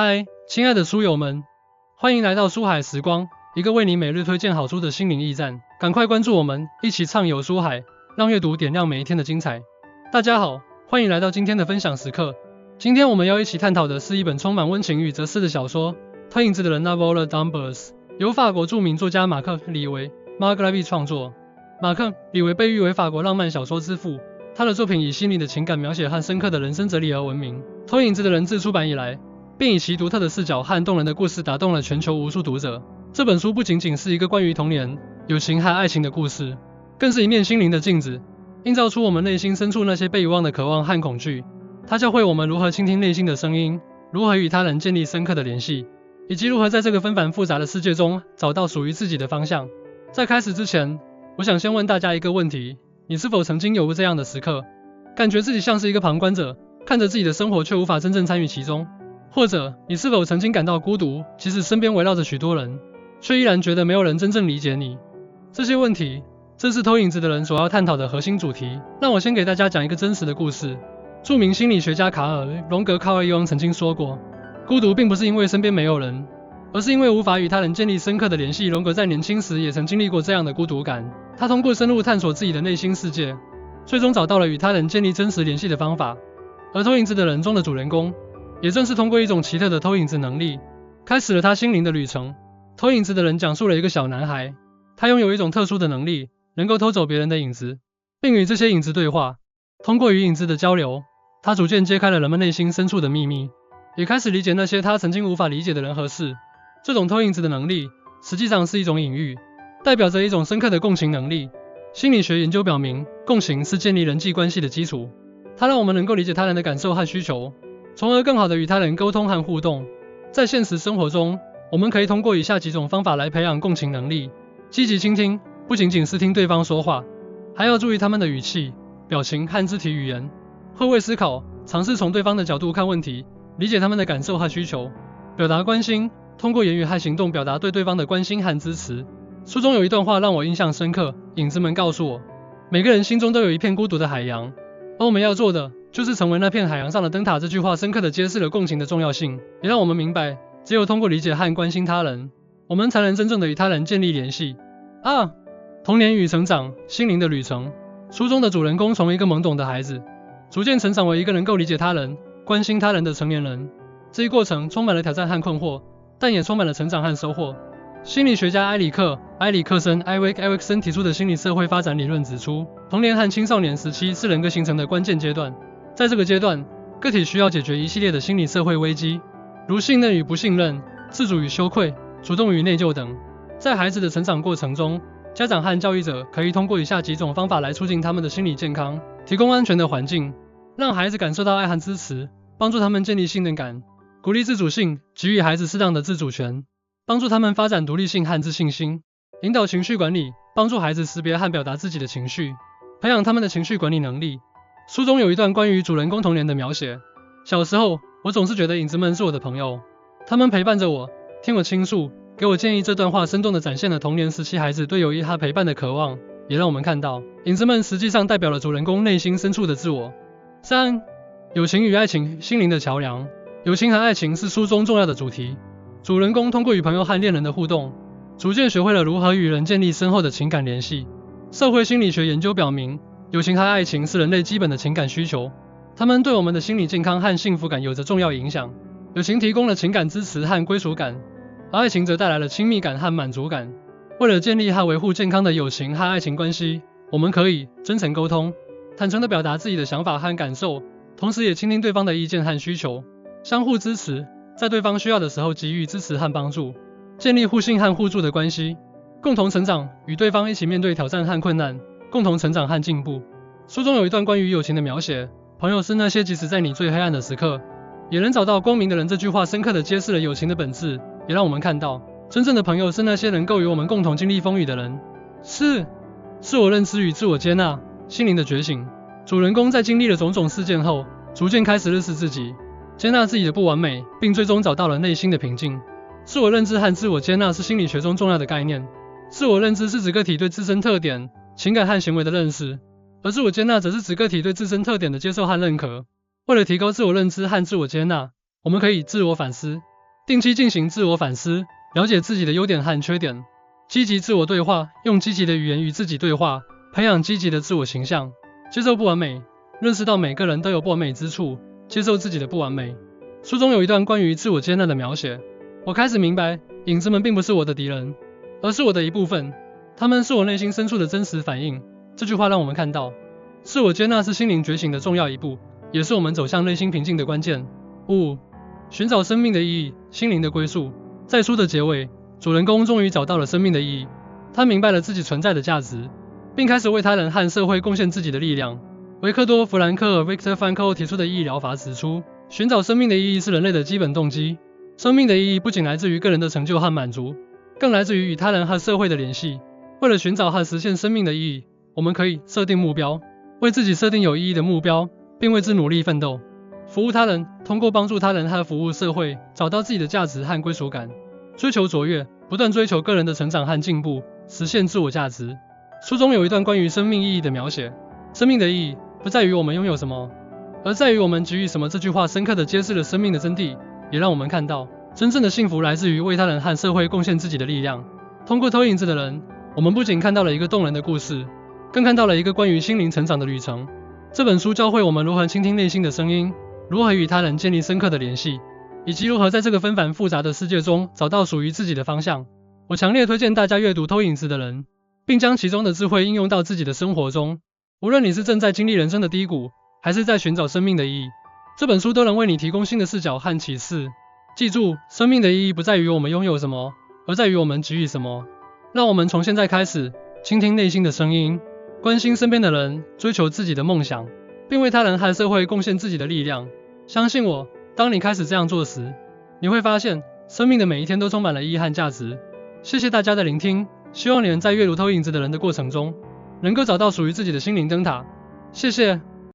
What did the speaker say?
嗨，亲爱的书友们，欢迎来到书海时光，一个为你每日推荐好书的心灵驿站。赶快关注我们，一起畅游书海，让阅读点亮每一天的精彩。大家好，欢迎来到今天的分享时刻。今天我们要一起探讨的是一本充满温情与哲思的小说《推影子的人》（Novel Numbers），由法国著名作家马克·李维 （Marc Levy） 创作。马克·李维被誉为法国浪漫小说之父，他的作品以细腻的情感描写和深刻的人生哲理而闻名。《偷影子的人》自出版以来，并以其独特的视角和动人的故事打动了全球无数读者。这本书不仅仅是一个关于童年、友情和爱情的故事，更是一面心灵的镜子，映照出我们内心深处那些被遗忘的渴望和恐惧。它教会我们如何倾听内心的声音，如何与他人建立深刻的联系，以及如何在这个纷繁复杂的世界中找到属于自己的方向。在开始之前，我想先问大家一个问题：你是否曾经有过这样的时刻，感觉自己像是一个旁观者，看着自己的生活却无法真正参与其中？或者你是否曾经感到孤独，即使身边围绕着许多人，却依然觉得没有人真正理解你？这些问题正是偷影子的人所要探讨的核心主题。让我先给大家讲一个真实的故事。著名心理学家卡尔·荣格卡尔·曾经说过，孤独并不是因为身边没有人，而是因为无法与他人建立深刻的联系。荣格在年轻时也曾经历过这样的孤独感，他通过深入探索自己的内心世界，最终找到了与他人建立真实联系的方法。而偷影子的人中的主人公，也正是通过一种奇特的偷影子能力，开始了他心灵的旅程。偷影子的人讲述了一个小男孩，他拥有一种特殊的能力，能够偷走别人的影子，并与这些影子对话。通过与影子的交流，他逐渐揭开了人们内心深处的秘密，也开始理解那些他曾经无法理解的人和事。这种偷影子的能力实际上是一种隐喻，代表着一种深刻的共情能力。心理学研究表明，共情是建立人际关系的基础，它让我们能够理解他人的感受和需求，从而更好地与他人沟通和互动。在现实生活中，我们可以通过以下几种方法来培养共情能力。积极倾听，不仅仅是听对方说话，还要注意他们的语气、表情和肢体语言。换位思考，尝试从对方的角度看问题，理解他们的感受和需求。表达关心，通过言语和行动表达对对方的关心和支持。书中有一段话让我印象深刻，影子们告诉我，每个人心中都有一片孤独的海洋，而我们要做的就是成为那片海洋上的灯塔。这句话深刻地揭示了共情的重要性，也让我们明白，只有通过理解和关心他人，我们才能真正地与他人建立联系。童年与成长，心灵的旅程。书中的主人公从一个懵懂的孩子，逐渐成长为一个能够理解他人、关心他人的成年人。这一过程充满了挑战和困惑，但也充满了成长和收获。心理学家埃里克森 （Eric Erikson） 提出的心理社会发展理论指出，童年和青少年时期是人格形成的关键阶段。在这个阶段，个体需要解决一系列的心理社会危机，如信任与不信任、自主与羞愧、主动与内疚等。在孩子的成长过程中，家长和教育者可以通过以下几种方法来促进他们的心理健康：提供安全的环境，让孩子感受到爱和支持，帮助他们建立信任感；鼓励自主性，给予孩子适当的自主权，帮助他们发展独立性和自信心；引导情绪管理，帮助孩子识别和表达自己的情绪，培养他们的情绪管理能力。书中有一段关于主人公童年的描写。小时候，我总是觉得影子们是我的朋友，他们陪伴着我，听我倾诉，给我建议。这段话生动地展现了童年时期孩子对友谊和陪伴的渴望，也让我们看到，影子们实际上代表了主人公内心深处的自我。友情与爱情，心灵的桥梁。友情和爱情是书中重要的主题。主人公通过与朋友和恋人的互动，逐渐学会了如何与人建立深厚的情感联系。社会心理学研究表明，友情和爱情是人类基本的情感需求，它们对我们的心理健康和幸福感有着重要影响。友情提供了情感支持和归属感，而爱情则带来了亲密感和满足感。为了建立和维护健康的友情和爱情关系，我们可以真诚沟通，坦诚地表达自己的想法和感受，同时也倾听对方的意见和需求，相互支持，在对方需要的时候给予支持和帮助，建立互信和互助的关系，共同成长，与对方一起面对挑战和困难，共同成长和进步。书中有一段关于友情的描写，朋友是那些即使在你最黑暗的时刻，也能找到光明的人。这句话深刻地揭示了友情的本质，也让我们看到，真正的朋友是那些能够与我们共同经历风雨的人。自我认知与自我接纳，心灵的觉醒。主人公在经历了种种事件后，逐渐开始认识自己，接纳自己的不完美，并最终找到了内心的平静。自我认知和自我接纳是心理学中重要的概念。自我认知是指个体对自身特点、情感和行为的认识，而自我接纳则是指个体对自身特点的接受和认可。为了提高自我认知和自我接纳，我们可以自我反思，定期进行自我反思，了解自己的优点和缺点，积极自我对话，用积极的语言与自己对话，培养积极的自我形象，接受不完美，认识到每个人都有不完美之处，接受自己的不完美。书中有一段关于自我接纳的描写，我开始明白，影子们并不是我的敌人，而是我的一部分，他们是我内心深处的真实反应。这句话让我们看到，自我接纳是心灵觉醒的重要一步，也是我们走向内心平静的关键。5. 寻找生命的意义，心灵的归宿。在书的结尾，主人公终于找到了生命的意义，他明白了自己存在的价值，并开始为他人和社会贡献自己的力量。维克多·弗兰克尔 （Viktor Frankl） 提出的意义疗法指出，寻找生命的意义是人类的基本动机。生命的意义不仅来自于个人的成就和满足，更来自于与他人和社会的联系。为了寻找和实现生命的意义，我们可以设定目标，为自己设定有意义的目标，并为之努力奋斗。服务他人，通过帮助他人和服务社会，找到自己的价值和归属感。追求卓越，不断追求个人的成长和进步，实现自我价值。书中有一段关于生命意义的描写，生命的意义不在于我们拥有什么，而在于我们给予什么。这句话深刻地揭示了生命的真谛，也让我们看到，真正的幸福来自于为他人和社会贡献自己的力量。通过偷影子的人，我们不仅看到了一个动人的故事，更看到了一个关于心灵成长的旅程。这本书教会我们如何倾听内心的声音，如何与他人建立深刻的联系，以及如何在这个纷繁复杂的世界中找到属于自己的方向。我强烈推荐大家阅读《偷影子的人》，并将其中的智慧应用到自己的生活中。无论你是正在经历人生的低谷，还是在寻找生命的意义，这本书都能为你提供新的视角和启示。记住，生命的意义不在于我们拥有什么，而在于我们给予什么。让我们从现在开始，倾听内心的声音，关心身边的人，追求自己的梦想，并为他人和社会贡献自己的力量。相信我，当你开始这样做时，你会发现，生命的每一天都充满了意义和价值。谢谢大家的聆听，希望你能在阅读偷影子的人的过程中，能够找到属于自己的心灵灯塔。谢谢。